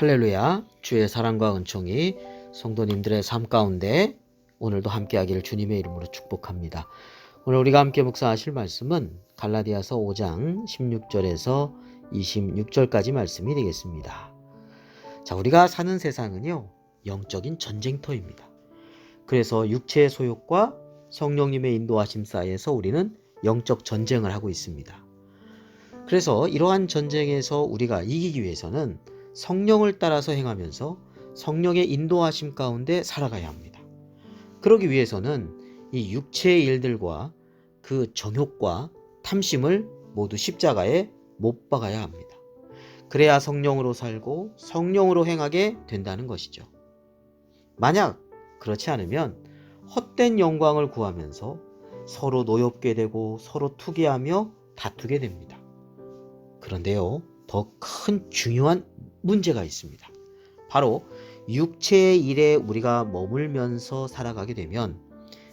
할렐루야. 주의 사랑과 은총이 성도님들의 삶 가운데 오늘도 함께하기를 주님의 이름으로 축복합니다. 오늘 우리가 함께 묵상하실 말씀은 갈라디아서 5장 16절에서 26절까지 말씀이 되겠습니다. 자, 우리가 사는 세상은요, 영적인 전쟁터입니다. 그래서 육체의 소욕과 성령님의 인도하심 사이에서 우리는 영적 전쟁을 하고 있습니다. 그래서 이러한 전쟁에서 우리가 이기기 위해서는 성령을 따라서 행하면서 성령의 인도하심 가운데 살아가야 합니다. 그러기 위해서는 이 육체의 일들과 그 정욕과 탐심을 모두 십자가에 못 박아야 합니다. 그래야 성령으로 살고 성령으로 행하게 된다는 것이죠. 만약 그렇지 않으면 헛된 영광을 구하면서 서로 노엽게 되고 서로 투기하며 다투게 됩니다. 그런데요, 더 큰 중요한 문제가 있습니다. 바로 육체의 일에 우리가 머물면서 살아가게 되면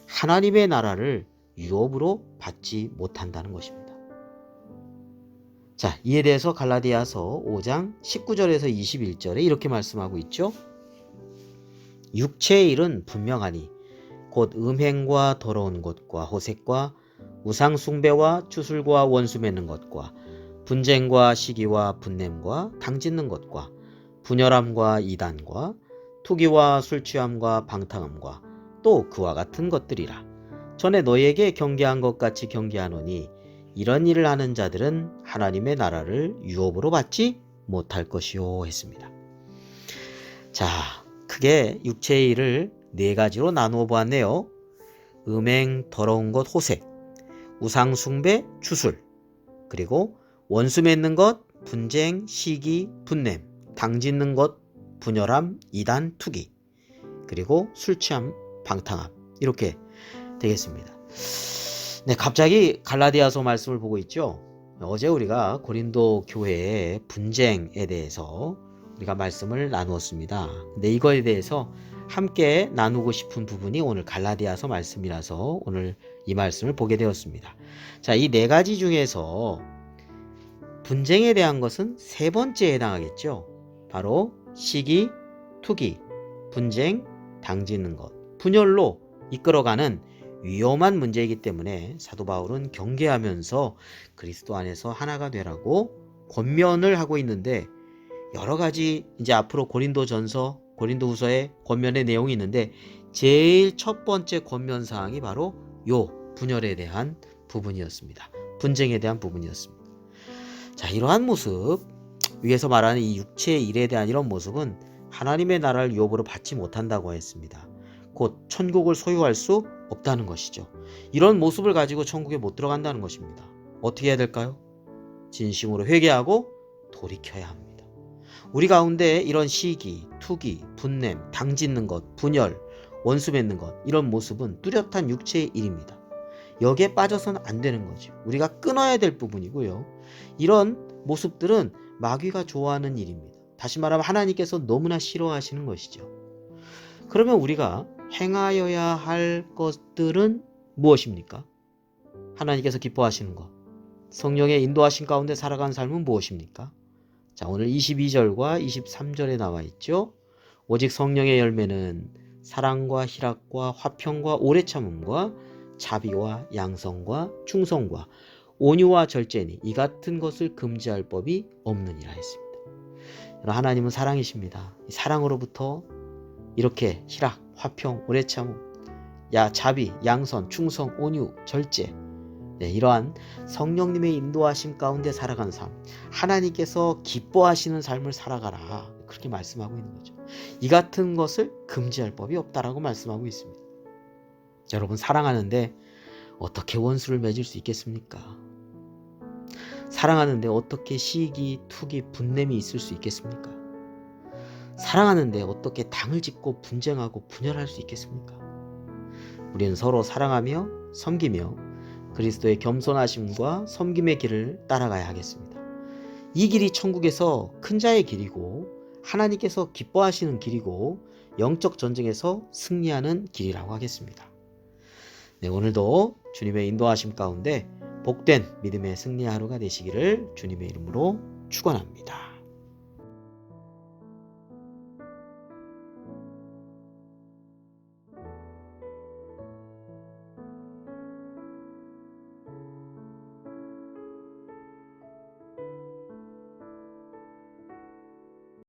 하나님의 나라를 유업으로 받지 못한다는 것입니다. 자, 이에 대해서 갈라디아서 5장 19절에서 21절에 이렇게 말씀하고 있죠. 육체의 일은 분명하니 곧 음행과 더러운 것과 호색과 우상 숭배와 추술과 원수 맺는 것과 분쟁과 시기와 분냄과 당짓는 것과 분열함과 이단과 투기와 술취함과 방탕함과 또 그와 같은 것들이라. 전에 너희에게 경계한 것 같이 경계하노니 이런 일을 하는 자들은 하나님의 나라를 유업으로 받지 못할 것이요 했습니다. 자, 크게 육체의 일을 네 가지로 나누어 보았네요. 음행, 더러운 것, 호색, 우상 숭배, 추술, 그리고 원수 맺는 것, 분쟁, 시기, 분냄, 당짓는 것, 분열함, 이단, 투기, 그리고 술취함, 방탕함, 이렇게 되겠습니다. 네, 갑자기 갈라디아서 말씀을 보고 있죠. 어제 우리가 고린도 교회의 분쟁에 대해서 우리가 말씀을 나누었습니다. 근데 이거에 대해서 함께 나누고 싶은 부분이 오늘 갈라디아서 말씀이라서 오늘 이 말씀을 보게 되었습니다. 자, 이 네 가지 중에서 분쟁에 대한 것은 세 번째에 해당하겠죠. 바로 시기, 투기, 분쟁, 당짓는 것, 분열로 이끌어가는 위험한 문제이기 때문에 사도 바울은 경계하면서 그리스도 안에서 하나가 되라고 권면을 하고 있는데, 여러 가지 이제 앞으로 고린도전서, 고린도후서의 권면의 내용이 있는데 제일 첫 번째 권면 사항이 바로 요 분열에 대한 부분이었습니다. 분쟁에 대한 부분이었습니다. 자, 이러한 모습, 위에서 말하는 이 육체의 일에 대한 이런 모습은 하나님의 나라를 유업으로 받지 못한다고 했습니다. 곧 천국을 소유할 수 없다는 것이죠. 이런 모습을 가지고 천국에 못 들어간다는 것입니다. 어떻게 해야 될까요? 진심으로 회개하고 돌이켜야 합니다. 우리 가운데 이런 시기, 투기, 분냄, 당짓는 것, 분열, 원수 맺는 것, 이런 모습은 뚜렷한 육체의 일입니다. 여기에 빠져서는 안 되는 거죠. 우리가 끊어야 될 부분이고요. 이런 모습들은 마귀가 좋아하는 일입니다. 다시 말하면 하나님께서 너무나 싫어하시는 것이죠. 그러면 우리가 행하여야 할 것들은 무엇입니까? 하나님께서 기뻐하시는 것, 성령의 인도하신 가운데 살아가는 삶은 무엇입니까? 자, 오늘 22절과 23절에 나와 있죠. 오직 성령의 열매는 사랑과 희락과 화평과 오래 참음과 자비와 양성과 충성과 온유와 절제니 이 같은 것을 금지할 법이 없느니라 했습니다. 하나님은 사랑이십니다. 이 사랑으로부터 이렇게 희락, 화평, 오래 참음, 자비, 양선, 충성, 온유, 절제, 이러한 성령님의 인도하심 가운데 살아가는 삶, 하나님께서 기뻐하시는 삶을 살아가라, 그렇게 말씀하고 있는 거죠. 이 같은 것을 금지할 법이 없다라고 말씀하고 있습니다. 여러분, 사랑하는데 어떻게 원수를 맺을 수 있겠습니까? 사랑하는데 어떻게 시기, 투기, 분냄이 있을 수 있겠습니까? 사랑하는데 어떻게 당을 짓고 분쟁하고 분열할 수 있겠습니까? 우리는 서로 사랑하며 섬기며 그리스도의 겸손하심과 섬김의 길을 따라가야 하겠습니다. 이 길이 천국에서 큰 자의 길이고 하나님께서 기뻐하시는 길이고 영적 전쟁에서 승리하는 길이라고 하겠습니다. 네, 오늘도 주님의 인도하심 가운데 복된 믿음의 승리 하루가 되시기를 주님의 이름으로 축원합니다.